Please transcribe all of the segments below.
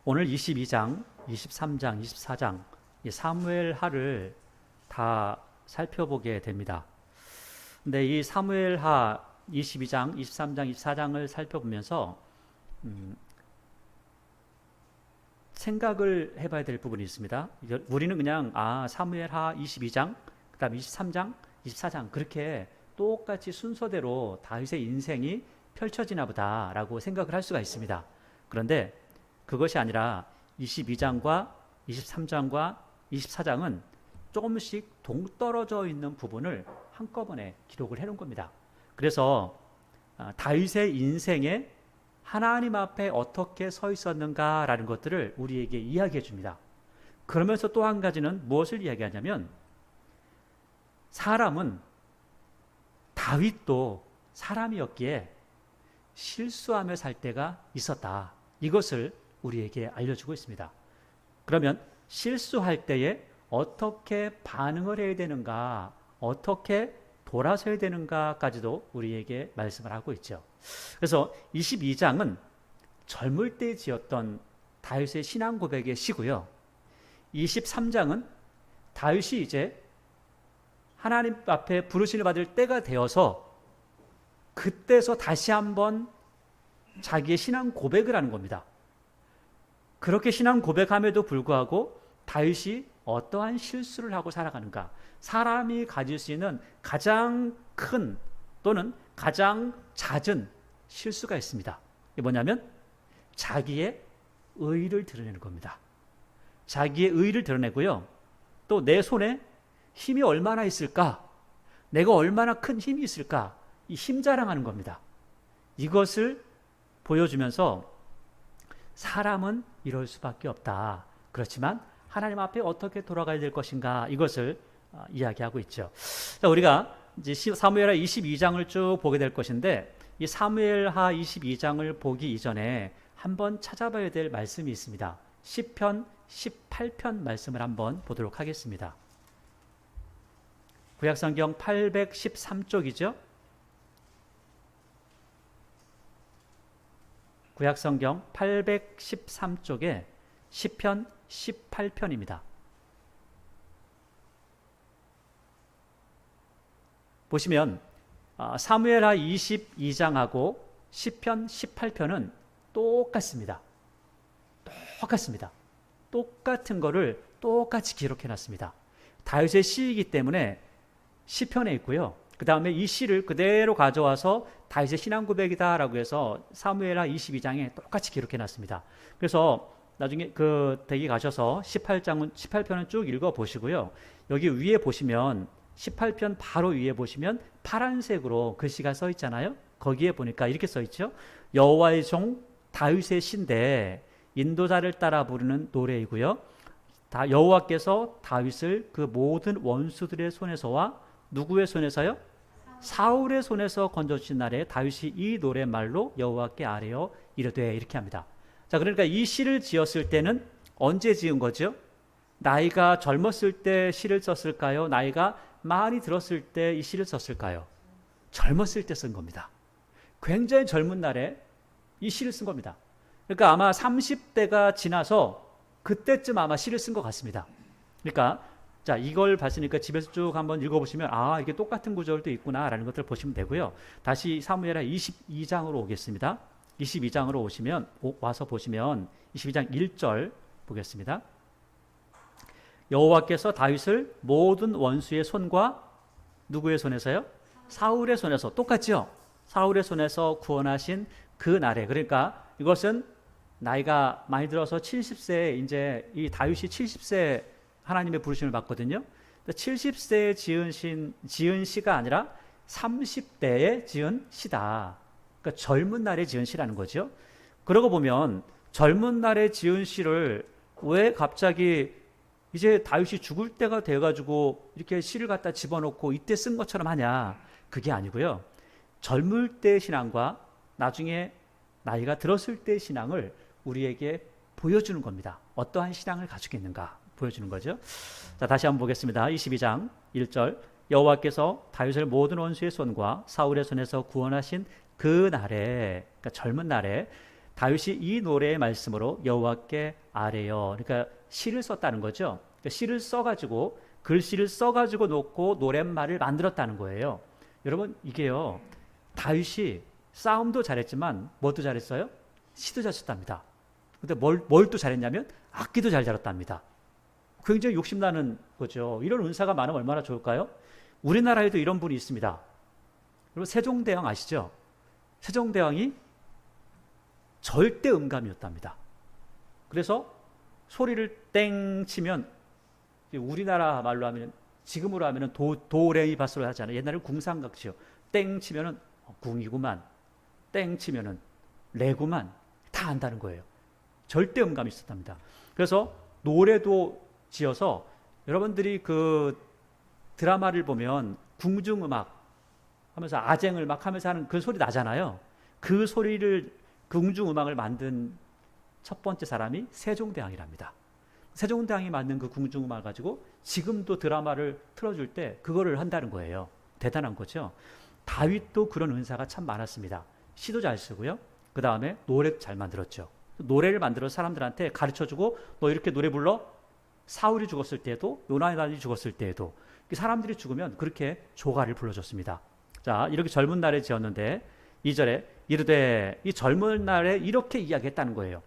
오늘 22장, 23장, 24장 이 사무엘하를 다 살펴보게 됩니다. 근데 이 사무엘하 22장, 23장, 24장을 살펴보면서 생각을 해봐야 될 부분이 있습니다. 우리는 그냥 사무엘하 22장, 그 다음 23장, 24장 그렇게 똑같이 순서대로 다윗의 인생이 펼쳐지나 보다라고 생각을 할 수가 있습니다. 그런데 그것이 아니라 22장과 23장과 24장은 조금씩 동떨어져 있는 부분을 한꺼번에 기록을 해놓은 겁니다. 그래서 다윗의 인생에 하나님 앞에 어떻게 서 있었는가라는 것들을 우리에게 이야기해 줍니다. 그러면서 또 한 가지는 무엇을 이야기하냐면 사람은 다윗도 사람이었기에 실수하며 살 때가 있었다. 이것을 우리에게 알려주고 있습니다. 그러면 실수할 때에 어떻게 반응을 해야 되는가, 어떻게 돌아서야 되는가까지도 우리에게 말씀을 하고 있죠. 그래서 22장은 젊을 때 지었던 다윗의 신앙 고백의 시고요. 23장은 다윗이 이제 하나님 앞에 부르심을 받을 때가 되어서 그때서 다시 한번 자기의 신앙 고백을 하는 겁니다. 그렇게 신앙 고백함에도 불구하고 다윗이 어떠한 실수를 하고 살아가는가? 사람이 가질 수 있는 가장 큰 또는 가장 잦은 실수가 있습니다. 이게 뭐냐면 자기의 의의를 드러내는 겁니다. 자기의 의의를 드러내고요. 또 내 손에 힘이 얼마나 있을까? 내가 얼마나 큰 힘이 있을까? 이 힘 자랑하는 겁니다. 이것을 보여주면서 사람은 이럴 수밖에 없다. 그렇지만 하나님 앞에 어떻게 돌아가야 될 것인가? 이것을 이야기하고 있죠. 자, 우리가 이제 사무엘하 22장을 쭉 보게 될 것인데 이 사무엘하 22장을 보기 이전에 한번 찾아봐야 될 말씀이 있습니다. 시편 18편 말씀을 한번 보도록 하겠습니다. 구약성경 813쪽이죠. 구약성경 813쪽에 시편 18편입니다. 보시면 사무엘하 22장하고 시편 18편은 똑같습니다. 똑같은 거를 똑같이 기록해 놨습니다. 다윗의 시이기 때문에 시편에 있고요. 그 다음에 이 시를 그대로 가져와서 다윗의 신앙 고백이다라고 해서 사무엘하 22장에 똑같이 기록해 놨습니다. 그래서 나중에 그 댁에 가셔서 18편은 쭉 읽어 보시고요. 여기 위에 보시면 18편 바로 위에 보시면 파란색으로 글씨가 써 있잖아요. 거기에 보니까 이렇게 써 있죠. 여호와의 종 다윗의 시인데 인도자를 따라 부르는 노래이고요. 여호와께서 다윗을 그 모든 원수들의 손에서와 누구의 손에서요? 사울의 손에서 건져주신 날에 다윗이 이 노래말로 여호와께 아뢰어 이르되 이렇게 합니다. 자, 그러니까 이 시를 지었을 때는 언제 지은 거죠? 나이가 젊었을 때 시를 썼을까요? 나이가 많이 들었을 때 이 시를 썼을까요? 젊었을 때 쓴 겁니다. 굉장히 젊은 날에 이 시를 쓴 겁니다. 그러니까 아마 30대가 지나서 그때쯤 아마 시를 쓴 것 같습니다. 그러니까 자, 이걸 봤으니까 집에서 쭉 한번 읽어보시면 이게 똑같은 구절도 있구나라는 것들을 보시면 되고요. 다시 사무엘하 22장으로 오겠습니다. 22장으로 와서 보시면 22장 1절 보겠습니다. 여호와께서 다윗을 모든 원수의 손과 누구의 손에서요? 사울의 손에서, 똑같죠? 사울의 손에서 구원하신 그 날에, 그러니까 이것은 나이가 많이 들어서 70세에 이제 이 다윗이 70세 하나님의 부르심을 받거든요. 70세에 지은 시가 아니라 30대에 지은 시다. 그러니까 젊은 날에 지은 시라는 거죠. 그러고 보면 젊은 날에 지은 시를 왜 갑자기 이제 다윗이 죽을 때가 돼가지고 이렇게 시를 갖다 집어넣고 이때 쓴 것처럼 하냐? 그게 아니고요. 젊을 때의 신앙과 나중에 나이가 들었을 때의 신앙을 우리에게 보여주는 겁니다. 어떠한 신앙을 가지고 있는가 보여주는 거죠. 자, 다시 한번 보겠습니다. 22장 1절 여호와께서 다윗을 모든 원수의 손과 사울의 손에서 구원하신 그 날에, 그러니까 젊은 날에 다윗이 이 노래의 말씀으로 여호와께 아뢰어. 그러니까 시를 썼다는 거죠. 그러니까 시를 써가지고 글씨를 써가지고 놓고 노랫말을 만들었다는 거예요. 여러분 이게요. 다윗이 싸움도 잘했지만 뭐도 잘했어요? 시도 잘 썼답니다. 근데 뭘 또 잘했냐면 악기도 잘 다뤘답니다. 굉장히 욕심나는 거죠. 이런 은사가 많으면 얼마나 좋을까요? 우리나라에도 이런 분이 있습니다. 여러분 세종대왕 아시죠? 세종대왕이 절대 음감이었답니다. 그래서 소리를 땡 치면 우리나라 말로 하면 지금으로 하면 도레미파솔 하잖아요. 옛날에는 궁상각시요. 땡 치면은 궁이구만. 땡 치면은 레구만. 다 안다는 거예요. 절대 음감이 있었답니다. 그래서 노래도 지어서 여러분들이 그 드라마를 보면 궁중음악 하면서 아쟁을 막 하면서 하는 그 소리 나잖아요. 그 소리를 궁중음악을 만든 첫 번째 사람이 세종대왕이랍니다. 세종대왕이 만든 그 궁중음악을 가지고 지금도 드라마를 틀어줄 때 그거를 한다는 거예요. 대단한 거죠. 다윗도 그런 은사가 참 많았습니다. 시도 잘 쓰고요. 그 다음에 노래도 잘 만들었죠. 노래를 만들어 사람들한테 가르쳐주고 너 이렇게 노래 불러? 사울이 죽었을 때에도 요나단이 죽었을 때에도 사람들이 죽으면 그렇게 조가를 불러줬습니다. 자, 이렇게 젊은 날에 지었는데 2절에 이르되 이 젊은 날에 이렇게 이야기했다는 거예요.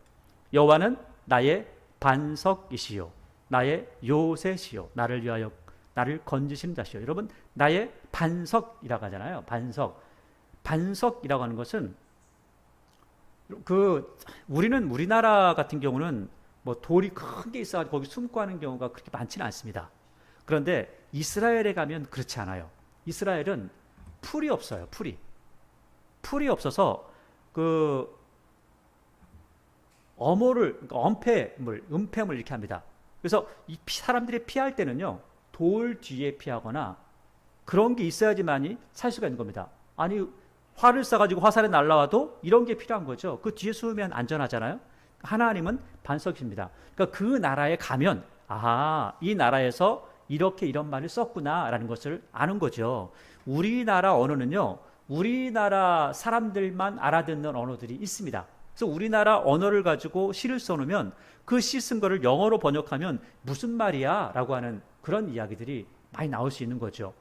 여호와는 나의 반석이시요 나의 요새시요 나를 위하여 나를 건지시는 자시요. 여러분 나의 반석이라고 하잖아요. 반석이라고 하는 것은 우리나라 같은 경우는 뭐 돌이 큰 게 있어가지고 거기 숨고 하는 경우가 그렇게 많지는 않습니다. 그런데 이스라엘에 가면 그렇지 않아요. 이스라엘은 풀이 없어요. 풀이 없어서 그 은폐물 이렇게 합니다. 그래서 이 사람들이 피할 때는요, 돌 뒤에 피하거나 그런 게 있어야지만이 살 수가 있는 겁니다. 아니, 활을 쏴가지고 화살에 날라와도 이런 게 필요한 거죠. 그 뒤에 숨으면 안전하잖아요. 하나님은 반석입니다. 그러니까 그 나라에 가면, 이 나라에서 이렇게 이런 말을 썼구나라는 것을 아는 거죠. 우리나라 언어는요, 우리나라 사람들만 알아듣는 언어들이 있습니다. 그래서 우리나라 언어를 가지고 시를 써놓으면 그 시 쓴 거를 영어로 번역하면 무슨 말이야? 라고 하는 그런 이야기들이 많이 나올 수 있는 거죠.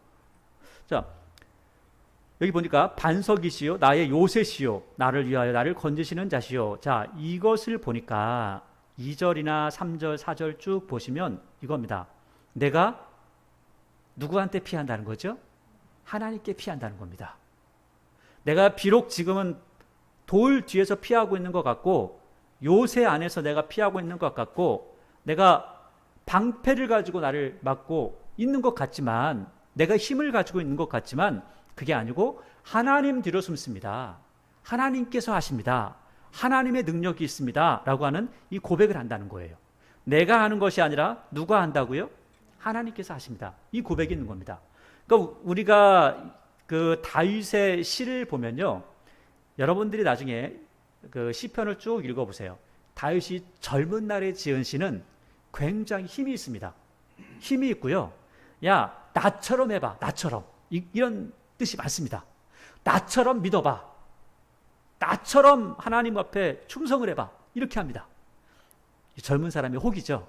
자, 여기 보니까 반석이시요 나의 요새시요 나를 위하여 나를 건지시는 자시요. 자, 이것을 보니까 2절이나 3절, 4절 쭉 보시면 이겁니다. 내가 누구한테 피한다는 거죠? 하나님께 피한다는 겁니다. 내가 비록 지금은 돌 뒤에서 피하고 있는 것 같고 요새 안에서 내가 피하고 있는 것 같고 내가 방패를 가지고 나를 막고 있는 것 같지만 내가 힘을 가지고 있는 것 같지만 그게 아니고 하나님 뒤로 숨습니다. 하나님께서 하십니다. 하나님의 능력이 있습니다. 라고 하는 이 고백을 한다는 거예요. 내가 하는 것이 아니라 누가 한다고요? 하나님께서 하십니다. 이 고백이 있는 겁니다. 그러니까 우리가 그 다윗의 시를 보면요. 여러분들이 나중에 그 시편을 쭉 읽어보세요. 다윗이 젊은 날에 지은 시는 굉장히 힘이 있습니다. 힘이 있고요. 야, 나처럼 해봐. 나처럼. 이런 뜻이 많습니다. 나처럼 믿어봐. 나처럼 하나님 앞에 충성을 해봐. 이렇게 합니다. 젊은 사람의 혹이죠.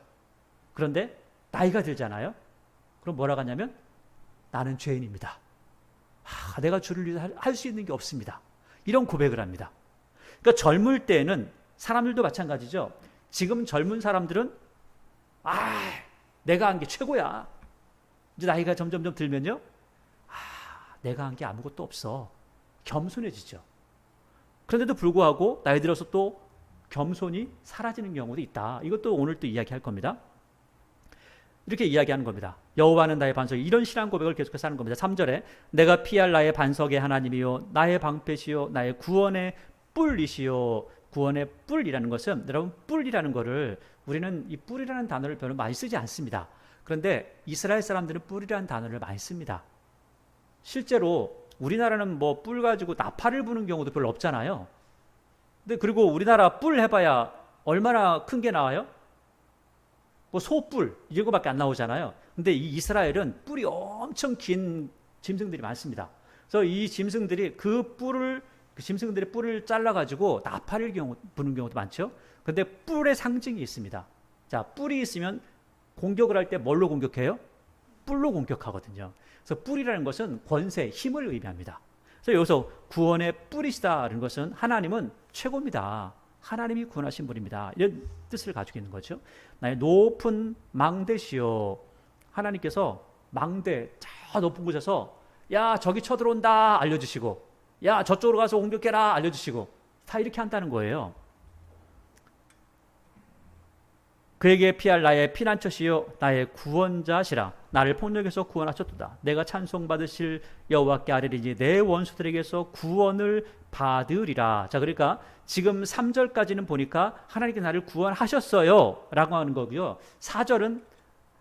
그런데 나이가 들잖아요. 그럼 뭐라고 하냐면 나는 죄인입니다. 내가 주를 위해서 할 수 있는 게 없습니다. 이런 고백을 합니다. 그러니까 젊을 때에는 사람들도 마찬가지죠. 지금 젊은 사람들은 내가 한 게 최고야. 이제 나이가 점점 들면요. 내가 한 게 아무것도 없어. 겸손해지죠. 그런데도 불구하고 나이 들어서 또 겸손이 사라지는 경우도 있다. 이것도 오늘 또 이야기할 겁니다. 이렇게 이야기하는 겁니다. 여호와는 나의 반석. 이런 신앙 고백을 계속해서 하는 겁니다. 3절에 내가 피할 나의 반석의 하나님이요 나의 방패시요 나의 구원의 뿔이시요. 구원의 뿔이라는 것은 여러분 뿔이라는 거를 우리는 이 뿔이라는 단어를 별로 많이 쓰지 않습니다. 그런데 이스라엘 사람들은 뿔이라는 단어를 많이 씁니다. 실제로 우리나라는 뭐 뿔 가지고 나팔을 부는 경우도 별로 없잖아요. 근데 그리고 우리나라 뿔 해봐야 얼마나 큰 게 나와요? 뭐 소뿔 이거밖에 안 나오잖아요. 근데 이 이스라엘은 뿔이 엄청 긴 짐승들이 많습니다. 그래서 이 짐승들이 그 뿔을 그 짐승들의 뿔을 잘라가지고 나팔을 부는 경우도 많죠. 근데 뿔의 상징이 있습니다. 자, 뿔이 있으면 공격을 할 때 뭘로 공격해요? 뿔로 공격하거든요. 그래서 뿔이라는 것은 권세, 힘을 의미합니다. 그래서 여기서 구원의 뿔이시다는 것은 하나님은 최고입니다. 하나님이 구원하신 분입니다. 이런 뜻을 가지고 있는 거죠. 나의 높은 망대시여. 하나님께서 망대, 저 높은 곳에서 야, 저기 쳐들어온다 알려주시고, 야, 저쪽으로 가서 공격해라 알려주시고, 다 이렇게 한다는 거예요. 그에게 피할 나의 피난처시요 나의 구원자시라. 나를 폭력에서 구원하셨도다. 내가 찬송받으실 여호와께 아뢰리니 내 원수들에게서 구원을 받으리라. 자, 그러니까 지금 3절까지는 보니까 하나님께서 나를 구원하셨어요 라고 하는 거고요. 4절은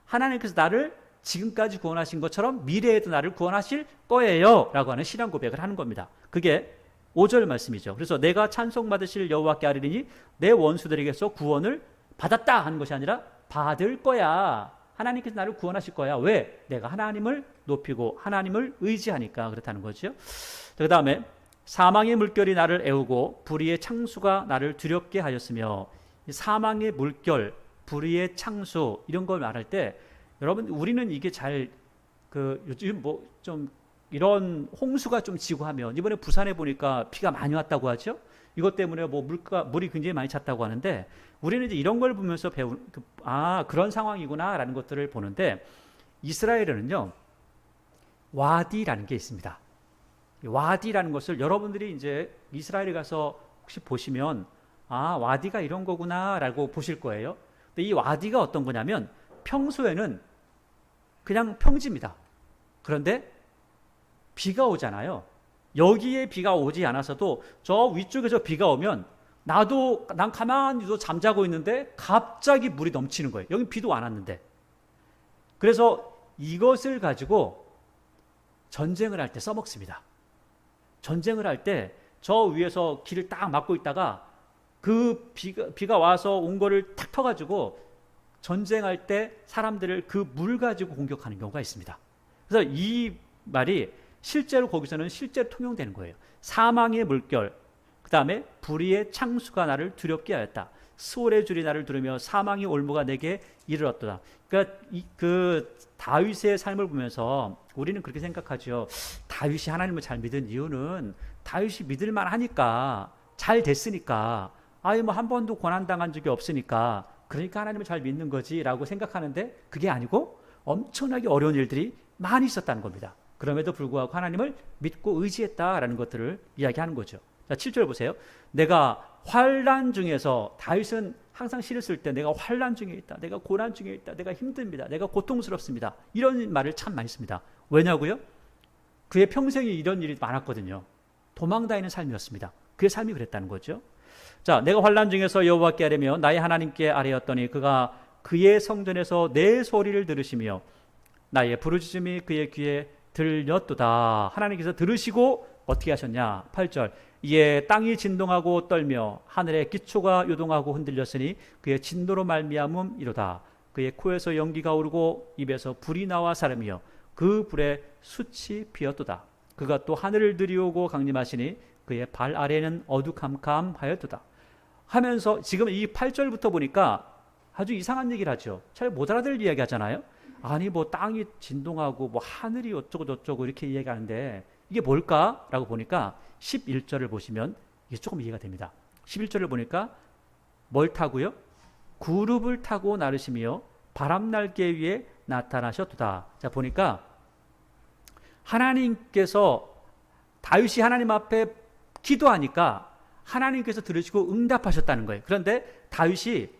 하나님께서 나를 지금까지 구원하신 것처럼 미래에도 나를 구원하실 거예요 라고 하는 신앙 고백을 하는 겁니다. 그게 5절 말씀이죠. 그래서 내가 찬송받으실 여호와께 아뢰리니 내 원수들에게서 구원을 받았다 하는 것이 아니라 받을 거야. 하나님께서 나를 구원하실 거야. 왜? 내가 하나님을 높이고 하나님을 의지하니까 그렇다는 거죠. 그 다음에 사망의 물결이 나를 애우고 불의의 창수가 나를 두렵게 하였으며, 사망의 물결, 불의의 창수 이런 걸 말할 때 여러분 우리는 이게 잘 요즘 뭐 좀 이런 홍수가 좀 지고 하면, 이번에 부산에 보니까 비가 많이 왔다고 하죠. 이것 때문에 뭐 물이 굉장히 많이 찼다고 하는데, 우리는 이제 이런 걸 보면서 그런 상황이구나라는 것들을 보는데, 이스라엘에는요 와디라는 게 있습니다. 와디라는 것을 여러분들이 이제 이스라엘에 가서 혹시 보시면 와디가 이런 거구나라고 보실 거예요. 근데 이 와디가 어떤 거냐면 평소에는 그냥 평지입니다. 그런데 비가 오잖아요. 여기에 비가 오지 않았어도 저 위쪽에서 비가 오면 난 가만히 잠자고 있는데 갑자기 물이 넘치는 거예요. 여기 비도 안 왔는데. 그래서 이것을 가지고 전쟁을 할 때 써먹습니다. 전쟁을 할 때 저 위에서 길을 딱 막고 있다가 그 비가 와서 온 거를 탁 터가지고 전쟁할 때 사람들을 그 물 가지고 공격하는 경우가 있습니다. 그래서 이 말이 실제로 거기서는 실제로 통용되는 거예요. 사망의 물결, 그 다음에 불의의 창수가 나를 두렵게 하였다. 수월의 줄이 나를 두르며 사망의 올무가 내게 이르렀도다. 그러니까 그 다윗의 삶을 보면서 우리는 그렇게 생각하죠. 다윗이 하나님을 잘 믿은 이유는 다윗이 믿을만 하니까, 잘 됐으니까, 뭐 한 번도 고난당한 적이 없으니까, 그러니까 하나님을 잘 믿는 거지라고 생각하는데, 그게 아니고 엄청나게 어려운 일들이 많이 있었다는 겁니다. 그럼에도 불구하고 하나님을 믿고 의지했다라는 것들을 이야기하는 거죠. 자, 7절 보세요. 내가 환난 중에서, 다윗은 항상 시를 쓸 때 내가 환난 중에 있다, 내가 고난 중에 있다, 내가 힘듭니다, 내가 고통스럽습니다, 이런 말을 참 많이 씁니다. 왜냐고요? 그의 평생에 이런 일이 많았거든요. 도망다니는 삶이었습니다. 그의 삶이 그랬다는 거죠. 자, 내가 환난 중에서 여호와께 아뢰며 나의 하나님께 아뢰었더니 그가 그의 성전에서 내 소리를 들으시며 나의 부르짖음이 그의 귀에 들렸도다. 하나님께서 들으시고 어떻게 하셨냐? 8절. 이에 땅이 진동하고 떨며 하늘의 기초가 요동하고 흔들렸으니 그의 진노로 말미암음 이로다. 그의 코에서 연기가 오르고 입에서 불이 나와 사르며 그 불에 숯이 피었도다. 그가 또 하늘을 들이오고 강림하시니 그의 발 아래는 어두캄캄하였도다. 하면서 지금 이 8절부터 보니까 아주 이상한 얘기를 하죠. 잘 못 알아들 이야기 하잖아요. 아니 뭐 땅이 진동하고 뭐 하늘이 어쩌고 저쩌고 이렇게 이야기하는데 이게 뭘까? 라고 보니까 11절을 보시면 이게 조금 이해가 됩니다. 11절을 보니까 뭘 타고요? 구룹을 타고 나르시며 바람날개 위에 나타나셨도다. 자, 보니까 하나님께서, 다윗이 하나님 앞에 기도하니까 하나님께서 들으시고 응답하셨다는 거예요. 그런데 다윗이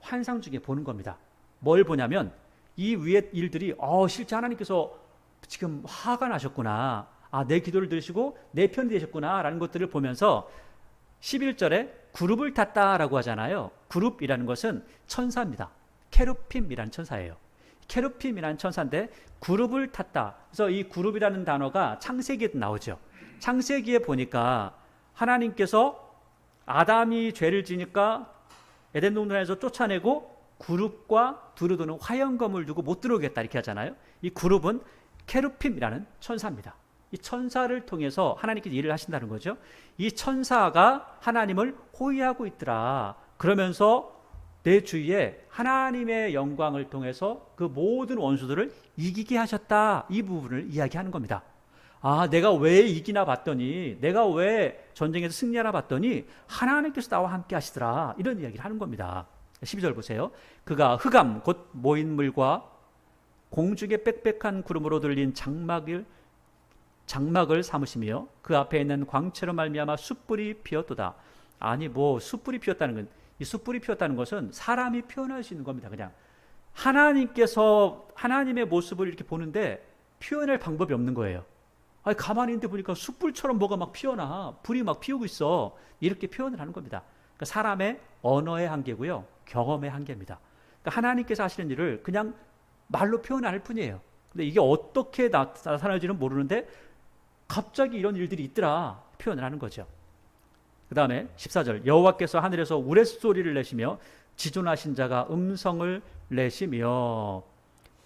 환상 중에 보는 겁니다. 뭘 보냐면 이 위의 일들이 실제 하나님께서 지금 화가 나셨구나, 내 기도를 들으시고 내 편 되셨구나 라는 것들을 보면서 11절에 그룹을 탔다라고 하잖아요. 그룹이라는 것은 천사입니다. 케루핌이라는 천사예요. 케루핌이라는 천사인데 그룹을 탔다. 그래서 이 그룹이라는 단어가 창세기에도 나오죠. 창세기에 보니까 하나님께서 아담이 죄를 지니까 에덴 동산에서 쫓아내고 그룹과 두루 도는 화영검을 두고 못 들어오겠다 이렇게 하잖아요. 이 그룹은 케루핌이라는 천사입니다. 이 천사를 통해서 하나님께서 일을 하신다는 거죠. 이 천사가 하나님을 호위하고 있더라. 그러면서 내 주위에 하나님의 영광을 통해서 그 모든 원수들을 이기게 하셨다. 이 부분을 이야기하는 겁니다. 아, 내가 왜 이기나 봤더니, 내가 왜 전쟁에서 승리하나 봤더니 하나님께서 나와 함께 하시더라. 이런 이야기를 하는 겁니다. 12절 보세요. 그가 흑암 곧 모인 물과 공중의 빽빽한 구름으로 들린 장막을 삼으시며 그 앞에 있는 광채로 말미암아 숯불이 피었도다. 아니 뭐 숯불이 피었다는 건, 이 숯불이 피었다는 것은 사람이 표현할 수 있는 겁니다. 그냥 하나님께서 하나님의 모습을 이렇게 보는데 표현할 방법이 없는 거예요. 아니 가만히 있는데 보니까 숯불처럼 뭐가 막 피어나, 불이 막 피우고 있어. 이렇게 표현을 하는 겁니다. 그러니까 사람의 언어의 한계고요, 경험의 한계입니다. 그러니까 하나님께서 하시는 일을 그냥 말로 표현할 뿐이에요. 근데 이게 어떻게 나타날지는 모르는데 갑자기 이런 일들이 있더라 표현을 하는 거죠. 그 다음에 14절 여호와께서 하늘에서 우레소리를 내시며 지존하신 자가 음성을 내시며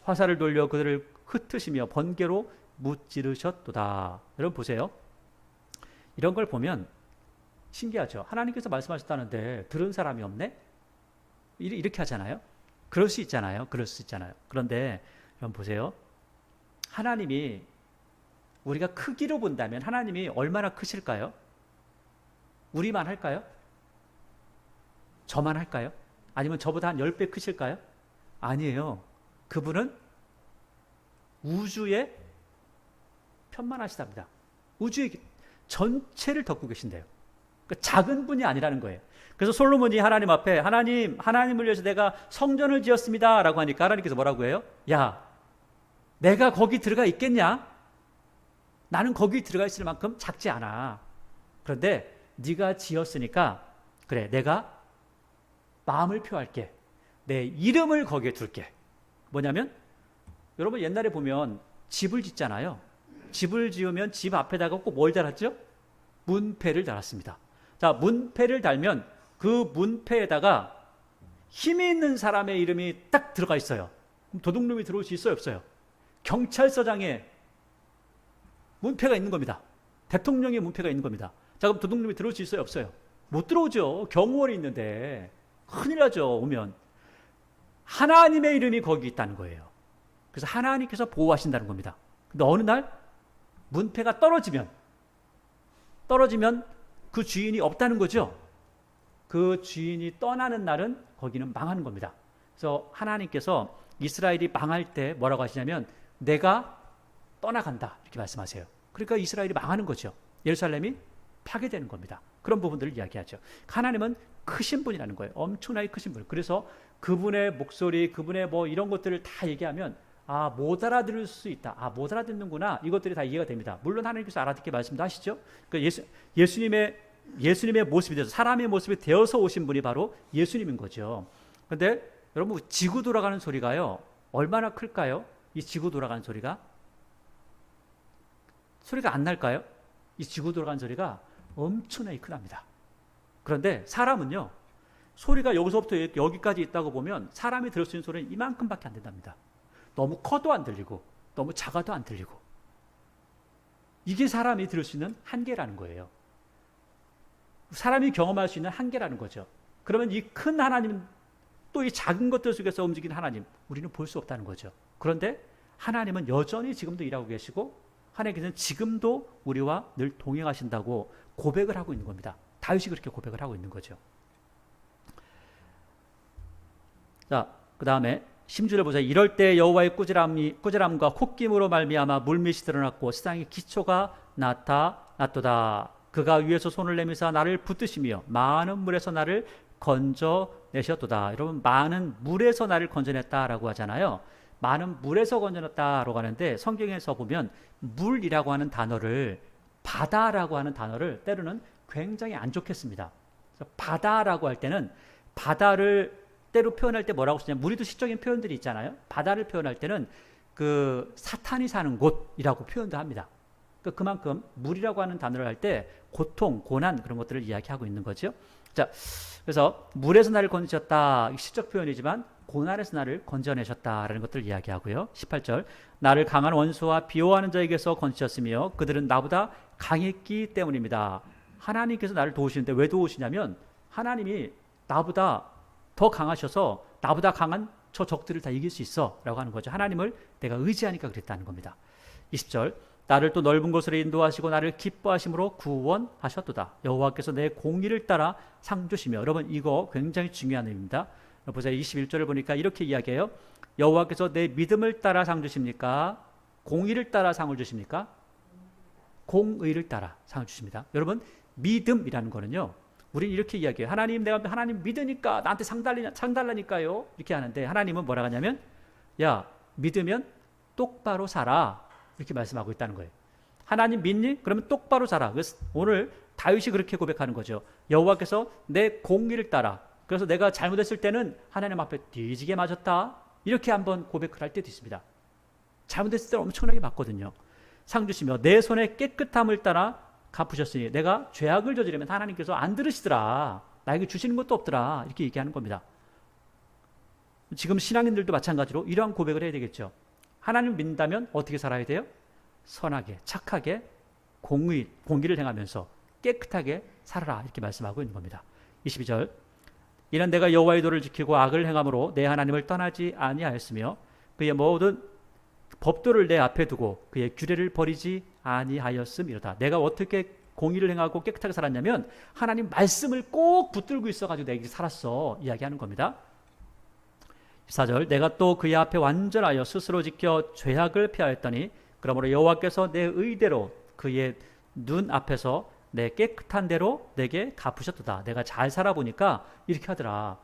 화살을 돌려 그들을 흩으시며 번개로 무찌르셨도다. 여러분 보세요. 이런 걸 보면 신기하죠. 하나님께서 말씀하셨다는데 들은 사람이 없네? 이렇게 하잖아요. 그럴 수 있잖아요. 그런데 여러분 보세요. 하나님이 우리가 크기로 본다면 하나님이 얼마나 크실까요? 우리만 할까요? 저만 할까요? 아니면 저보다 한 10배 크실까요? 아니에요. 그분은 우주에 편만하시답니다. 우주의 전체를 덮고 계신대요. 그러니까 작은 분이 아니라는 거예요. 그래서 솔로몬이 하나님 앞에 하나님을 위해서 내가 성전을 지었습니다 라고 하니까 하나님께서 뭐라고 해요? 야, 내가 거기 들어가 있겠냐? 나는 거기 들어가 있을 만큼 작지 않아. 그런데 네가 지었으니까 그래, 내가 마음을 표할게. 내 이름을 거기에 둘게. 뭐냐면 여러분 옛날에 보면 집을 짓잖아요. 집을 지으면 집 앞에다가 꼭 뭘 달았죠? 문패를 달았습니다. 자, 문패를 달면 그 문패에다가 힘이 있는 사람의 이름이 딱 들어가 있어요. 그럼 도둑놈이 들어올 수 있어요, 없어요? 경찰서장에 문패가 있는 겁니다. 대통령의 문패가 있는 겁니다. 자, 그럼 도둑놈이 들어올 수 있어요, 없어요? 못 들어오죠. 경호원이 있는데 큰일 나죠. 오면 하나님의 이름이 거기 있다는 거예요. 그래서 하나님께서 보호하신다는 겁니다. 근데 어느 날 문패가 떨어지면 그 주인이 없다는 거죠. 그 주인이 떠나는 날은 거기는 망하는 겁니다. 그래서 하나님께서 이스라엘이 망할 때 뭐라고 하시냐면 내가 떠나간다 이렇게 말씀하세요. 그러니까 이스라엘이 망하는 거죠. 예루살렘이 파괴되는 겁니다. 그런 부분들을 이야기하죠. 하나님은 크신 분이라는 거예요. 엄청나게 크신 분. 그래서 그분의 목소리, 그분의 뭐 이런 것들을 다 얘기하면 아, 못 알아들을 수 있다. 아, 못 알아듣는구나. 이것들이 다 이해가 됩니다. 물론 하나님께서 알아듣게 말씀도 하시죠. 그러니까 예수님의 모습이 되어서 사람의 모습이 되어서 오신 분이 바로 예수님인 거죠. 그런데 여러분 지구 돌아가는 소리가요. 얼마나 클까요? 이 지구 돌아가는 소리가 안 날까요? 이 지구 돌아가는 소리가 엄청나게 크답니다. 그런데 사람은요. 소리가 여기서부터 여기까지 있다고 보면 사람이 들을 수 있는 소리는 이만큼밖에 안 된답니다. 너무 커도 안 들리고 너무 작아도 안 들리고 이게 사람이 들을 수 있는 한계라는 거예요. 사람이 경험할 수 있는 한계라는 거죠. 그러면 이 큰 하나님 또 이 작은 것들 속에서 움직이는 하나님 우리는 볼 수 없다는 거죠. 그런데 하나님은 여전히 지금도 일하고 계시고 하나님께서는 지금도 우리와 늘 동행하신다고 고백을 하고 있는 겁니다. 다윗이 그렇게 고백을 하고 있는 거죠. 자, 그 다음에 10절을 보세요. 이럴 때 여호와의 꾸지람과 콧김으로 말미암아 물밑이 드러났고 세상의 기초가 나타났도다. 그가 위에서 손을 내미사 나를 붙드시며 많은 물에서 나를 건져내셨도다. 여러분 많은 물에서 나를 건져냈다라고 하잖아요. 많은 물에서 건져냈다라고 하는데 성경에서 보면 물이라고 하는 단어를 바다라고 하는 단어를 때로는 굉장히 안 좋게 씁니다. 바다라고 할 때는 바다를 때로 표현할 때 뭐라고 쓰냐면 우리도 시적인 표현들이 있잖아요. 바다를 표현할 때는 그 사탄이 사는 곳이라고 표현도 합니다. 그만큼 물이라고 하는 단어를 할 때 고통, 고난 그런 것들을 이야기하고 있는 거죠. 자, 그래서 물에서 나를 건지셨다 시적 표현이지만 고난에서 나를 건져내셨다라는 것들을 이야기하고요. 18절 나를 강한 원수와 비호하는 자에게서 건지셨으며 그들은 나보다 강했기 때문입니다. 하나님께서 나를 도우시는데 왜 도우시냐면 하나님이 나보다 더 강하셔서 나보다 강한 저 적들을 다 이길 수 있어 라고 하는 거죠. 하나님을 내가 의지하니까 그랬다는 겁니다. 20절 나를 또 넓은 곳으로 인도하시고 나를 기뻐하심으로 구원하셨도다. 여호와께서 내 공의를 따라 상 주시며. 여러분 이거 굉장히 중요한 의미입니다. 보세요. 21절을 보니까 이렇게 이야기해요. 여호와께서 내 믿음을 따라 상 주십니까? 공의를 따라 상을 주십니까? 공의를 따라 상을 주십니다. 여러분 믿음이라는 거는요. 우리는 이렇게 이야기해요. 하나님 내가 하나님 믿으니까 나한테 상 달라니까요. 이렇게 하는데 하나님은 뭐라 하냐면 야 믿으면 똑바로 살아. 이렇게 말씀하고 있다는 거예요. 하나님 믿니? 그러면 똑바로 살아. 그래서 오늘 다윗이 그렇게 고백하는 거죠. 여호와께서 내 공의를 따라. 그래서 내가 잘못했을 때는 하나님 앞에 뒤지게 맞았다. 이렇게 한번 고백을 할 때도 있습니다. 잘못했을 때는 엄청나게 맞거든요. 상 주시며 내 손의 깨끗함을 따라 갚으셨으니 내가 죄악을 저지르면 하나님께서 안 들으시더라. 나에게 주시는 것도 없더라. 이렇게 얘기하는 겁니다. 지금 신앙인들도 마찬가지로 이러한 고백을 해야 되겠죠. 하나님 믿는다면 어떻게 살아야 돼요? 선하게, 착하게, 공의를 행하면서 깨끗하게 살아라. 이렇게 말씀하고 있는 겁니다. 22절 이는 내가 여호와의 도를 지키고 악을 행함으로 내 하나님을 떠나지 아니하였으며 그의 모든 법도를 내 앞에 두고 그의 규례를 버리지 아니하였음이로다. 내가 어떻게 공의를 행하고 깨끗하게 살았냐면 하나님 말씀을 꼭 붙들고 있어가지고 내가 이렇게 살았어. 이야기하는 겁니다. 14절 내가 또 그의 앞에 완전하여 스스로 지켜 죄악을 피하였더니 그러므로 여호와께서 내 의대로 그의 눈 앞에서 내 깨끗한 대로 내게 갚으셨도다. 내가 잘 살아보니까 이렇게 하더라.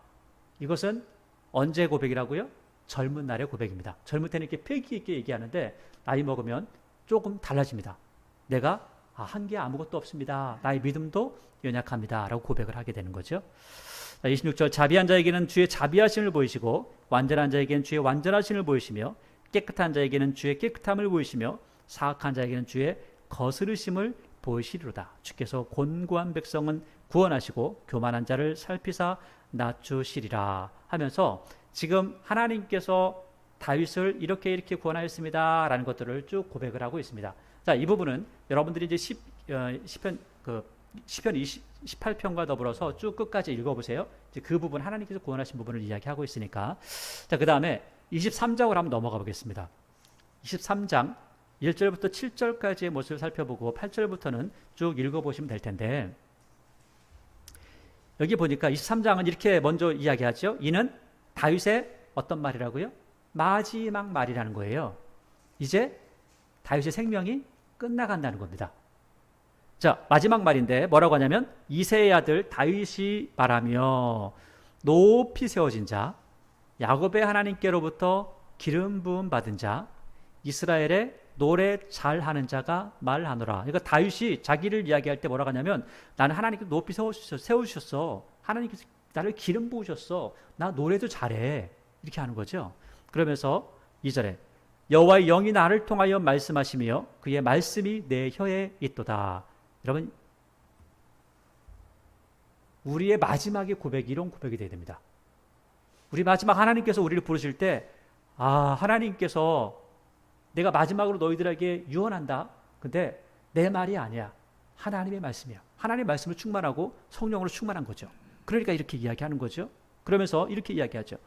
이것은 언제 고백이라고요? 젊은 날의 고백입니다. 젊을 때는 이렇게 패기 있게 얘기하는데 나이 먹으면 조금 달라집니다. 내가 한 게 아무것도 없습니다. 나의 믿음도 연약합니다. 라고 고백을 하게 되는 거죠. 26절 자비한 자에게는 주의 자비하심을 보이시고 완전한 자에게는 주의 완전하심을 보이시며 깨끗한 자에게는 주의 깨끗함을 보이시며 사악한 자에게는 주의 거스르심을 보이시리로다. 주께서 곤고한 백성은 구원하시고 교만한 자를 살피사 낮추시리라 하면서 지금 하나님께서 다윗을 이렇게 구원하였습니다 라는 것들을 쭉 고백을 하고 있습니다. 자, 이 부분은 여러분들이 이제 시편 18편과 더불어서 쭉 끝까지 읽어보세요. 이제 그 부분 하나님께서 구원하신 부분을 이야기하고 있으니까. 자, 그 다음에 23장으로 한번 넘어가 보겠습니다. 23장 1절부터 7절까지의 모습을 살펴보고 8절부터는 쭉 읽어보시면 될 텐데 여기 보니까 23장은 이렇게 먼저 이야기하죠. 이는 다윗의 어떤 말이라고요? 마지막 말이라는 거예요. 이제 다윗의 생명이 끝나간다는 겁니다. 자, 마지막 말인데 뭐라고 하냐면 이새의 아들 다윗이 말하며 높이 세워진 자, 야곱의 하나님께로부터 기름 부음 받은 자, 이스라엘의 노래 잘하는 자가 말하노라. 그러니까 다윗이 자기를 이야기할 때 뭐라고 하냐면 나는 하나님께서 높이 세우셨어. 하나님께서 나를 기름 부으셨어. 나 노래도 잘해. 이렇게 하는 거죠. 그러면서 2절에 여호와의 영이 나를 통하여 말씀하시며 그의 말씀이 내 혀에 있도다. 여러분 우리의 마지막의 고백이 이런 고백이 되어야 됩니다. 우리 마지막 하나님께서 우리를 부르실 때 하나님께서 내가 마지막으로 너희들에게 유언한다. 근데 내 말이 아니야. 하나님의 말씀이야. 하나님의 말씀을 충만하고 성령으로 충만한 거죠. 그러니까 이렇게 이야기하는 거죠. 그러면서 이렇게 이야기하죠.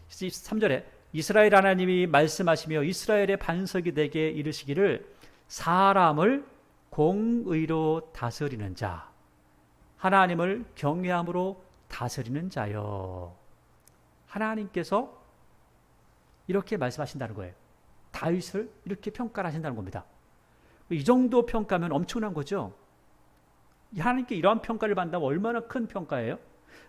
3절에 이스라엘 하나님이 말씀하시며 이스라엘의 반석이 되게 이르시기를 사람을 공의로 다스리는 자, 하나님을 경외함으로 다스리는 자요. 하나님께서 이렇게 말씀하신다는 거예요. 다윗을 이렇게 평가를 하신다는 겁니다. 이 정도 평가면 엄청난 거죠. 하나님께 이러한 평가를 받는다면 얼마나 큰 평가예요.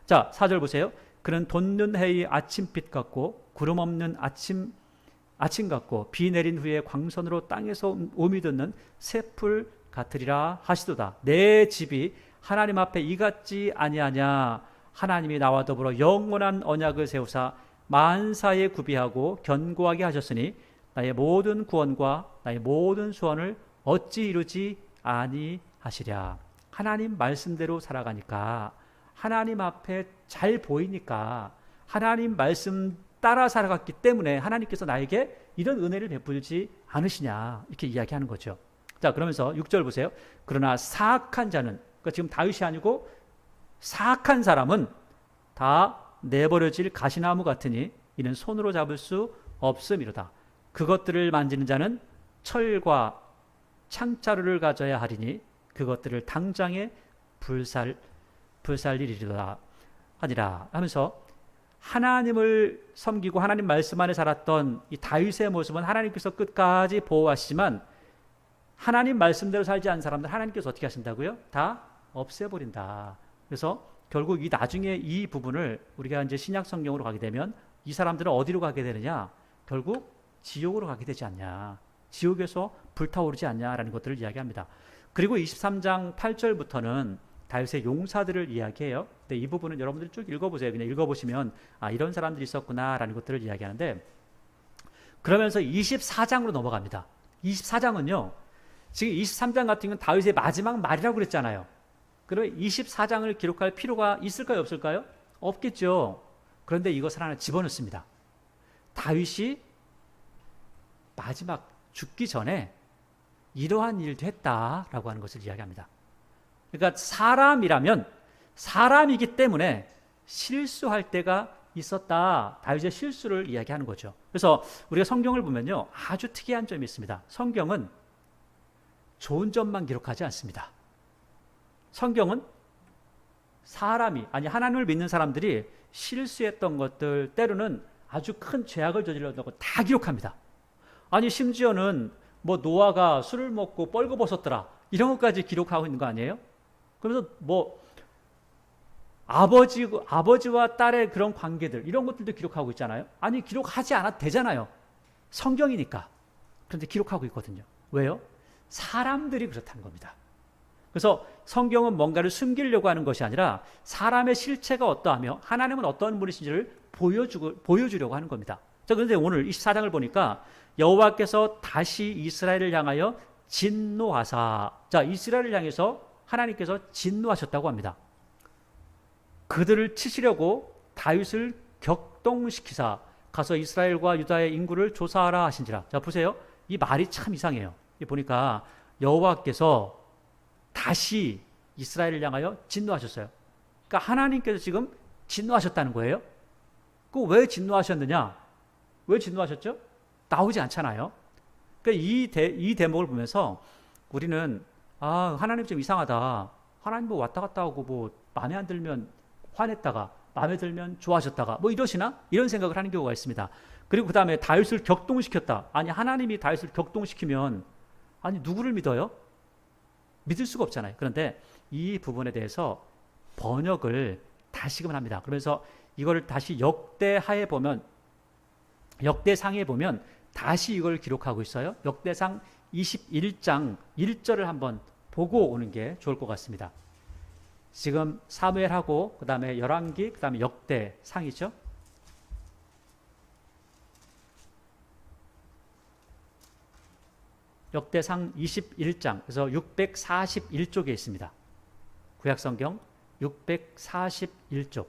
자, 4절 보세요. 그는 돋는 해의 아침빛 같고 구름 없는 아침 같고 비 내린 후에 광선으로 땅에서 오미 돋는 새풀 같으리라 하시도다. 내 집이 하나님 앞에 이같지 아니하냐. 하나님이 나와 더불어 영원한 언약을 세우사 만사에 구비하고 견고하게 하셨으니 나의 모든 구원과 나의 모든 소원을 어찌 이루지 아니하시랴. 하나님 말씀대로 살아가니까 하나님 앞에 잘 보이니까 하나님 말씀 따라 살아갔기 때문에 하나님께서 나에게 이런 은혜를 베풀지 않으시냐 이렇게 이야기하는 거죠. 자, 그러면서 6절 보세요. 그러나 사악한 자는, 그러니까 지금 다윗이 아니고 사악한 사람은 다 내버려질 가시나무 같으니 이는 손으로 잡을 수 없음이로다. 그것들을 만지는 자는 철과 창자루를 가져야 하리니 그것들을 당장에 불살리리라 하니라 하면서 하나님을 섬기고 하나님 말씀 안에 살았던 이 다윗의 모습은 하나님께서 끝까지 보호하시지만 하나님 말씀대로 살지 않은 사람들 하나님께서 어떻게 하신다고요? 다 없애버린다. 그래서 결국 이 나중에 이 부분을 우리가 이제 신약 성경으로 가게 되면 이 사람들은 어디로 가게 되느냐? 결국 지옥으로 가게 되지 않냐? 지옥에서 불타오르지 않냐라는 것들을 이야기합니다. 그리고 23장 8절부터는 다윗의 용사들을 이야기해요. 근데 이 부분은 여러분들이 쭉 읽어보세요. 그냥 읽어보시면 아, 이런 사람들이 있었구나라는 것들을 이야기하는데, 그러면서 24장으로 넘어갑니다. 24장은요. 지금 23장 같은 건 다윗의 마지막 말이라고 그랬잖아요. 그러면 24장을 기록할 필요가 있을까요? 없을까요? 없겠죠. 그런데 이것을 하나 집어넣습니다. 다윗이 마지막 죽기 전에 이러한 일도 했다라고 하는 것을 이야기합니다. 그러니까 사람이라면 사람이기 때문에 실수할 때가 있었다. 다윗의 실수를 이야기하는 거죠. 그래서 우리가 성경을 보면요, 아주 특이한 점이 있습니다. 성경은 좋은 점만 기록하지 않습니다. 성경은 사람이, 아니 하나님을 믿는 사람들이 실수했던 것들, 때로는 아주 큰 죄악을 저질렀다고 다 기록합니다. 아니 심지어는 뭐 노아가 술을 먹고 뻘거벗었더라 이런 것까지 기록하고 있는 거 아니에요? 그래서 뭐 아버지와 딸의 그런 관계들 이런 것들도 기록하고 있잖아요. 아니 기록하지 않아도 되잖아요. 성경이니까. 그런데 기록하고 있거든요. 왜요? 사람들이 그렇다는 겁니다. 그래서 성경은 뭔가를 숨기려고 하는 것이 아니라 사람의 실체가 어떠하며 하나님은 어떤 분이신지를 보여주려고 하는 겁니다. 자, 그런데 오늘 24장을 보니까 여호와께서 다시 이스라엘을 향하여 진노하사, 자, 이스라엘을 향해서 하나님께서 진노하셨다고 합니다. 그들을 치시려고 다윗을 격동시키사 가서 이스라엘과 유다의 인구를 조사하라 하신지라. 자, 보세요. 이 말이 참 이상해요. 보니까 여호와께서 다시 이스라엘을 향하여 진노하셨어요. 그러니까 하나님께서 지금 진노하셨다는 거예요. 그 왜 진노하셨느냐? 왜 진노하셨죠? 나오지 않잖아요. 그러니까 이 대목을 보면서 우리는 아, 하나님 좀 이상하다. 하나님 뭐 왔다 갔다 하고 뭐 마음에 안 들면 화냈다가 마음에 들면 좋아하셨다가 뭐 이러시나? 이런 생각을 하는 경우가 있습니다. 그리고 그 다음에 다윗을 격동시켰다. 아니 하나님이 다윗을 격동시키면 아니 누구를 믿어요? 믿을 수가 없잖아요. 그런데 이 부분에 대해서 번역을 다시금 합니다. 그러면서 이거를 다시 역대하에 보면, 역대상에 보면 다시 이걸 기록하고 있어요. 역대상 21장 1절을 한번 보고 오는 게 좋을 것 같습니다. 지금 사무엘하고 그 다음에 열왕기 그 다음에 역대상이죠. 역대상 21장, 그래서 641쪽에 있습니다. 구약성경 641쪽.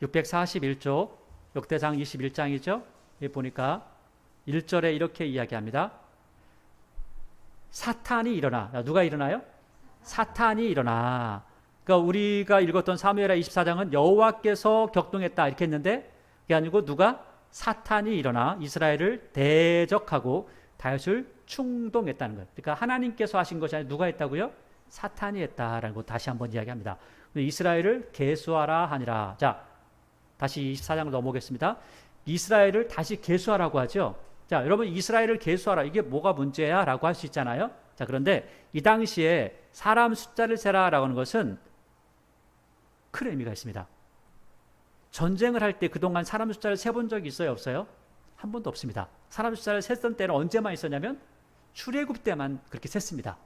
(641쪽) 역대상 21장이죠. 여기 보니까 1절에 이렇게 이야기합니다. 사탄이 일어나. 누가 일어나요? 사탄이 일어나. 그러니까 우리가 읽었던 사무엘하 24장은 여호와께서 격동했다 이렇게 했는데 그게 아니고 누가? 사탄이 일어나 이스라엘을 대적하고 다윗을 충동했다는 거예요. 그러니까 하나님께서 하신 것이 아니라 누가 했다고요? 사탄이 했다라는 거 다시 한번 이야기합니다. 이스라엘을 계수하라 하니라. 자, 다시 24장으로 넘어오겠습니다. 이스라엘을 다시 계수하라고 하죠. 자, 여러분 이스라엘을 계수하라. 이게 뭐가 문제야? 라고 할 수 있잖아요. 자, 그런데 이 당시에 사람 숫자를 세라라고 하는 것은 큰 의미가 있습니다. 전쟁을 할 때 그동안 사람 숫자를 세본 적이 있어요? 없어요? 한 번도 없습니다. 사람 숫자를 셌던 때는 언제만 있었냐면 출애굽 때만 그렇게 셌습니다.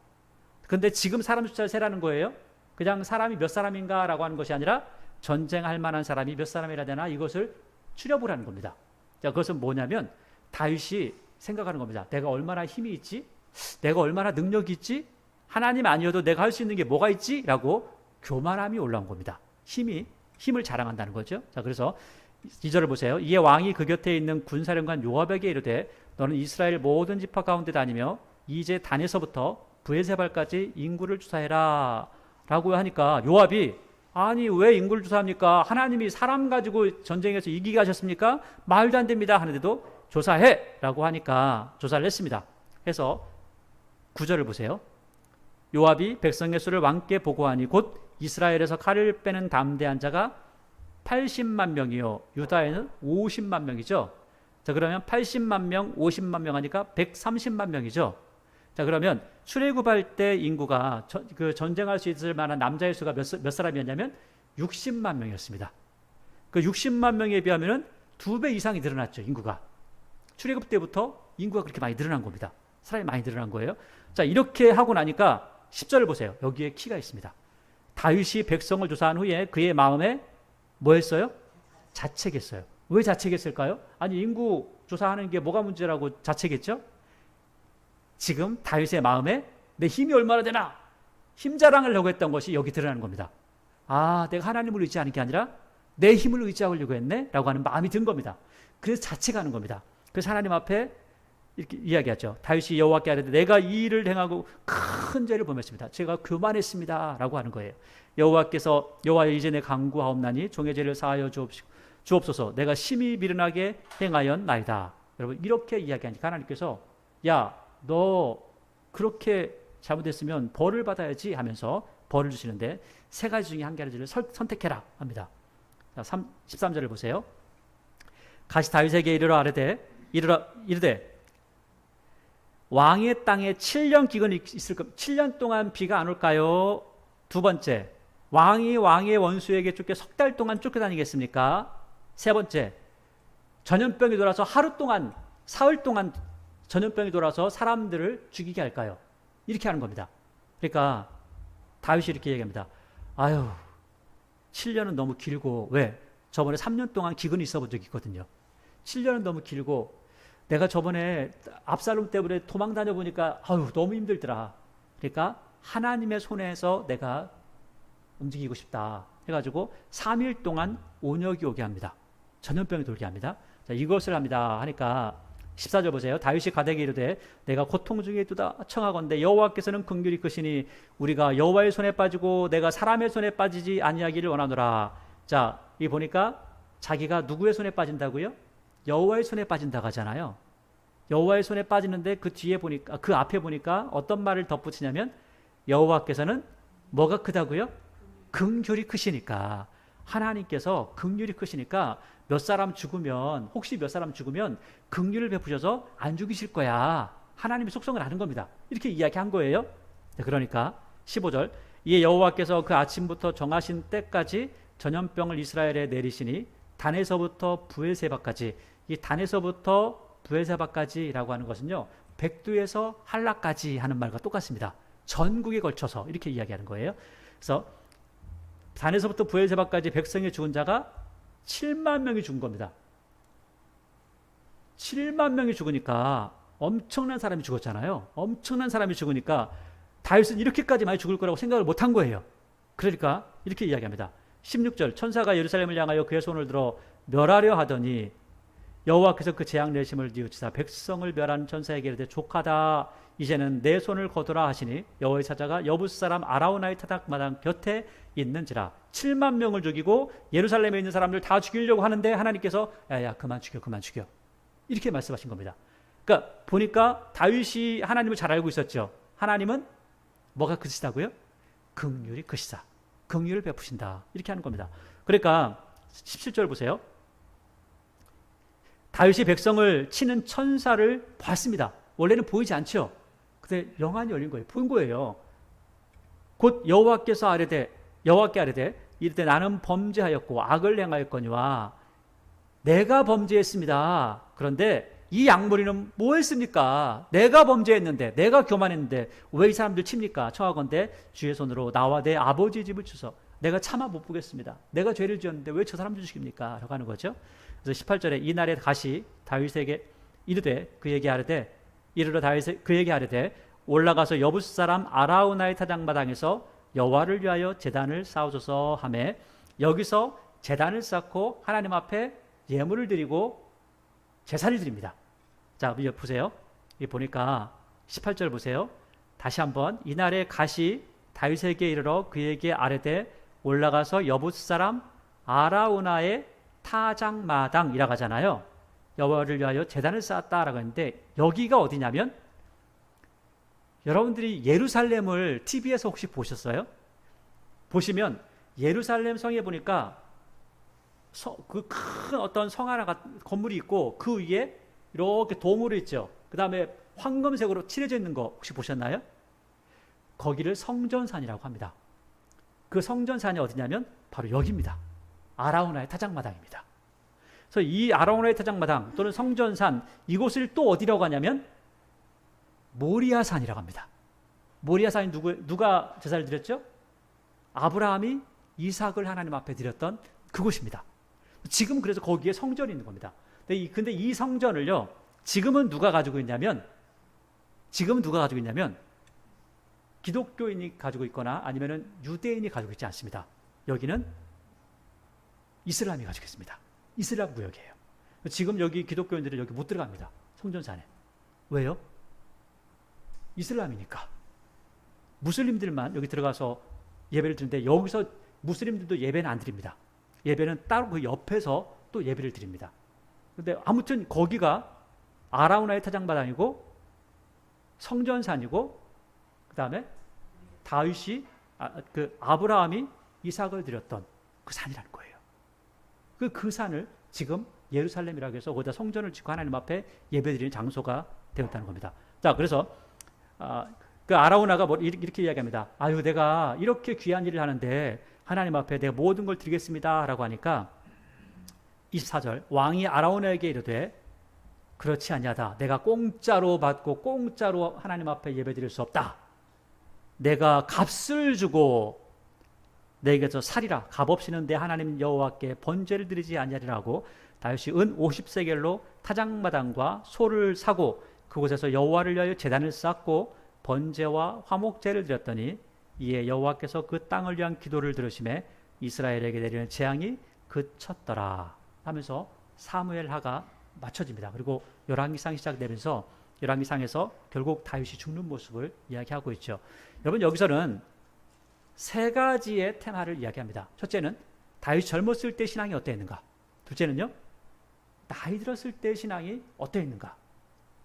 그런데 지금 사람 숫자를 세라는 거예요. 그냥 사람이 몇 사람인가 라고 하는 것이 아니라 전쟁할 만한 사람이 몇 사람이라 되나 이것을 추려보라는 겁니다. 자, 그것은 뭐냐면 다윗이 생각하는 겁니다. 내가 얼마나 힘이 있지? 내가 얼마나 능력이 있지? 하나님 아니어도 내가 할 수 있는 게 뭐가 있지? 라고 교만함이 올라온 겁니다. 힘을 자랑한다는 거죠. 자, 그래서 2절을 보세요. 이에 왕이 그 곁에 있는 군사령관 요압에게 이르되 너는 이스라엘 모든 지파 가운데 다니며 이제 단에서부터 브에세발까지 인구를 주사해라 라고 하니까 요압이 아니 왜 인구를 조사합니까? 하나님이 사람 가지고 전쟁에서 이기게 하셨습니까? 말도 안 됩니다 하는데도 조사해 라고 하니까 조사를 했습니다. 해서 9절을 보세요. 요압이 백성의 수를 왕께 보고하니 곧 이스라엘에서 칼을 빼는 담대한 자가 80만 명이요 유다에는 50만 명이죠. 자, 그러면 80만 명 50만 명 하니까 130만 명이죠. 자, 그러면 출애굽할 때 인구가 전쟁할 수 있을 만한 남자의 수가 몇 사람이었냐면 60만 명이었습니다. 그 60만 명에 비하면은 2배 이상이 늘어났죠, 인구가. 출애굽 때부터 인구가 그렇게 많이 늘어난 겁니다. 사람이 많이 늘어난 거예요. 자, 이렇게 하고 나니까 10절을 보세요. 여기에 키가 있습니다. 다윗이 백성을 조사한 후에 그의 마음에 뭐 했어요? 자책했어요. 왜 자책했을까요? 아니, 인구 조사하는 게 뭐가 문제라고 자책했죠? 지금 다윗의 마음에 내 힘이 얼마나 되나 힘 자랑을 하려고 했던 것이 여기 드러나는 겁니다. 아, 내가 하나님을 의지하는 게 아니라 내 힘을 의지하려고 했네 라고 하는 마음이 든 겁니다. 그래서 자책하는 겁니다. 그래서 하나님 앞에 이렇게 이야기하죠. 다윗이 여호와께 아뢰되 내가 이 일을 행하고 큰 죄를 범했습니다. 제가 교만했습니다 라고 하는 거예요. 여호와께서 여호와여 이제 내 간구하옵나니 종의 죄를 사하여 주옵소서. 내가 심히 미련하게 행하였나이다. 여러분 이렇게 이야기하니까 하나님께서 야 너 그렇게 잘못했으면 벌을 받아야지 하면서 벌을 주시는데 세 가지 중에 한 가지를 선택해라 합니다. 자, 13절을 보세요. 가시 다윗에게 이르되 왕의 땅에 7년 기근이 있을 겁니다. 7년 동안 비가 안 올까요? 두 번째, 왕이 왕의 원수에게 쫓겨 석 달 동안 쫓겨다니겠습니까? 세 번째, 전염병이 돌아서 하루 동안, 사흘 동안 전염병이 돌아서 사람들을 죽이게 할까요? 이렇게 하는 겁니다. 그러니까 다윗이 이렇게 얘기합니다. 아유, 7년은 너무 길고, 왜? 저번에 3년 동안 기근이 있어 본 적이 있거든요. 7년은 너무 길고, 내가 저번에 압살롬 때문에 도망 다녀보니까 아유, 너무 힘들더라. 그러니까 하나님의 손에서 내가 움직이고 싶다 해가지고 3일 동안 온역이 오게 합니다. 전염병이 돌게 합니다. 자, 이것을 합니다 하니까 14절 보세요. 다윗이 가데게 이르되 내가 고통 중에 있도다 청하건대 여호와께서는 긍휼히 크시니 우리가 여호와의 손에 빠지고 내가 사람의 손에 빠지지 아니하기를 원하노라. 자, 이 보니까 자기가 누구의 손에 빠진다고요? 여호와의 손에 빠진다고 하잖아요. 여호와의 손에 빠지는데 그 뒤에 보니까, 그 앞에 보니까 어떤 말을 덧붙이냐면 여호와께서는 뭐가 크다고요? 긍휼이 크시니까. 하나님께서 긍휼이 크시니까 혹시 몇 사람 죽으면 긍휼을 베푸셔서 안 죽이실 거야. 하나님의 속성을 아는 겁니다. 이렇게 이야기한 거예요. 그러니까 15절 이에 여호와께서 그 아침부터 정하신 때까지 전염병을 이스라엘에 내리시니 단에서부터 브에세바까지, 이 단에서부터 브에세바까지라고 하는 것은요, 백두에서 한라까지 하는 말과 똑같습니다. 전국에 걸쳐서 이렇게 이야기하는 거예요. 그래서 단에서부터 브에세바까지 백성이 죽은 자가 7만 명이 죽은 겁니다. 7만 명이 죽으니까 엄청난 사람이 죽었잖아요. 엄청난 사람이 죽으니까 다윗은 이렇게까지 많이 죽을 거라고 생각을 못한 거예요. 그러니까 이렇게 이야기합니다. 16절 천사가 예루살렘을 향하여 그의 손을 들어 멸하려 하더니 여호와께서 그 재앙 내심을 뉘우치사 백성을 멸한 천사에게 이르되 족하다 이제는 내 손을 거두라 하시니 여호와의 사자가 여부스 사람 아라우나의 타닥마당 곁에 있는지라. 7만 명을 죽이고 예루살렘에 있는 사람들 다 죽이려고 하는데 하나님께서 야야 그만 죽여 이렇게 말씀하신 겁니다. 그러니까 보니까 다윗이 하나님을 잘 알고 있었죠. 하나님은 뭐가 크시다고요? 긍휼이 크시다. 긍휼을 베푸신다. 이렇게 하는 겁니다. 그러니까 17절 보세요. 다윗이 백성을 치는 천사를 봤습니다. 원래는 보이지 않죠. 근데 영안이 열린 거예요. 본 거예요. 곧 여호와께 아뢰되 이르되 나는 범죄하였고 악을 행하였거니와 내가 범죄했습니다. 그런데 이 양머리는 뭐 했습니까? 내가 범죄했는데, 내가 교만했는데 왜 이 사람들 칩니까? 청하건대 주의 손으로 나와 내 아버지 집을 주소. 내가 차마 못 보겠습니다. 내가 죄를 지었는데 왜 저 사람들 죽입니까? 라고 하는 거죠. 그래서 18절에 이날에 가시 다윗에게 이르러 다윗에 그에게 아뢰되 올라가서 여부스 사람 아라우나의 타작마당에서 여호와를 위하여 제단을 쌓아줘서 하매 여기서 제단을 쌓고 하나님 앞에 예물을 드리고 제사를 드립니다. 자, 보세요. 이 보니까 18절 보세요. 다시 한번 이날에 갓이 다윗에게 이르러 그에게 아뢰되 올라가서 여부스 사람 아라우나의 타작마당이라고 하잖아요. 여호와를 위하여 제단을 쌓았다라고 했는데 여기가 어디냐면 여러분들이 예루살렘을 TV에서 혹시 보셨어요? 보시면 예루살렘 성에 보니까 그 큰 어떤 성 하나가 건물이 있고 그 위에 이렇게 도물이 있죠. 그 다음에 황금색으로 칠해져 있는 거 혹시 보셨나요? 거기를 성전산이라고 합니다. 그 성전산이 어디냐면 바로 여기입니다. 아라우나의 타작마당입니다. 그래서 이 아라우나의 타작마당 또는 성전산 이곳을 또 어디라고 하냐면 모리아산이라고 합니다. 모리아산이 누가 제사를 드렸죠? 아브라함이 이삭을 하나님 앞에 드렸던 그곳입니다. 지금 그래서 거기에 성전이 있는 겁니다. 근데 이 성전을요, 지금은 누가 가지고 있냐면 기독교인이 가지고 있거나 아니면은 유대인이 가지고 있지 않습니다. 여기는 이슬람이 가지고 있습니다. 이슬람 구역이에요. 지금 여기 기독교인들은 여기 못 들어갑니다. 성전산에. 왜요? 이슬람이니까. 무슬림들만 여기 들어가서 예배를 드리는데 여기서 무슬림들도 예배는 안 드립니다. 예배는 따로 그 옆에서 또 예배를 드립니다. 근데 아무튼 거기가 아라우나의 타작마당이고 성전산이고 그 다음에 다윗이 아브라함이 이삭을 드렸던 그 산이라는 거예요. 그 산을 지금 예루살렘이라고 해서 거기다 성전을 짓고 하나님 앞에 예배드리는 장소가 되었다는 겁니다. 자, 그래서 그 아라우나가 이렇게 이야기합니다. 아유, 내가 이렇게 귀한 일을 하는데 하나님 앞에 내가 모든 걸 드리겠습니다 라고 하니까 24절 왕이 아라우나에게 이르되 그렇지 아니하다. 내가 공짜로 받고 공짜로 하나님 앞에 예배드릴 수 없다. 내가 값을 주고 내게서 살이라. 값없이는 내 하나님 여호와께 번제를 드리지 아니하리라고 다윗이 은 50세겔로 타작마당과 소를 사고 그곳에서 여호와를 위하여 제단을 쌓고 번제와 화목제를 드렸더니 이에 여호와께서 그 땅을 위한 기도를 들으심에 이스라엘에게 내리는 재앙이 그쳤더라 하면서 사무엘하가 맞춰집니다. 그리고 열왕기상이 시작되면서 열왕기상에서 결국 다윗이 죽는 모습을 이야기하고 있죠. 여러분, 여기서는 세 가지의 테마를 이야기합니다. 첫째는 다윗이 젊었을 때 신앙이 어떠했는가. 둘째는요, 나이 들었을 때 신앙이 어떠했는가.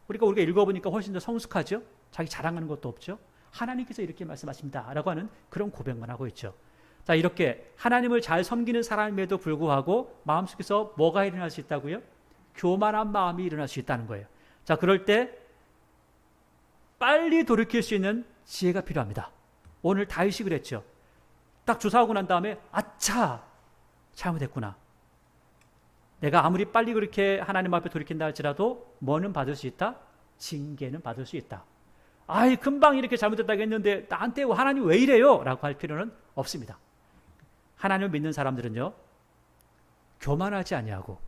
우리가 읽어보니까 훨씬 더 성숙하죠. 자기 자랑하는 것도 없죠. 하나님께서 이렇게 말씀하십니다 라고 하는 그런 고백만 하고 있죠. 자, 이렇게 하나님을 잘 섬기는 사람임에도 불구하고 마음속에서 뭐가 일어날 수 있다고요? 교만한 마음이 일어날 수 있다는 거예요. 자, 그럴 때 빨리 돌이킬 수 있는 지혜가 필요합니다. 오늘 다윗이 그랬죠. 딱 조사하고 난 다음에 아차, 잘못했구나. 내가 아무리 빨리 그렇게 하나님 앞에 돌이킨다 할지라도 뭐는 받을 수 있다? 징계는 받을 수 있다. 아이, 금방 이렇게 잘못했다고 했는데 나한테 하나님 왜 이래요? 라고 할 필요는 없습니다. 하나님을 믿는 사람들은요, 교만하지 아니하고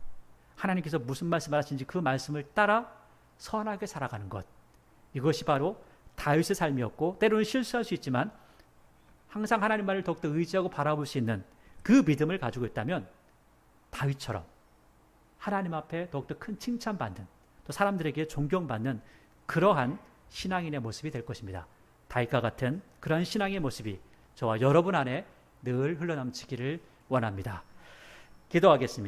하나님께서 무슨 말씀을 하시는지 그 말씀을 따라 선하게 살아가는 것, 이것이 바로 다윗의 삶이었고, 때로는 실수할 수 있지만 항상 하나님만을 더욱더 의지하고 바라볼 수 있는 그 믿음을 가지고 있다면 다윗처럼 하나님 앞에 더욱더 큰 칭찬받는, 또 사람들에게 존경받는 그러한 신앙인의 모습이 될 것입니다. 다윗과 같은 그러한 신앙의 모습이 저와 여러분 안에 늘 흘러넘치기를 원합니다. 기도하겠습니다.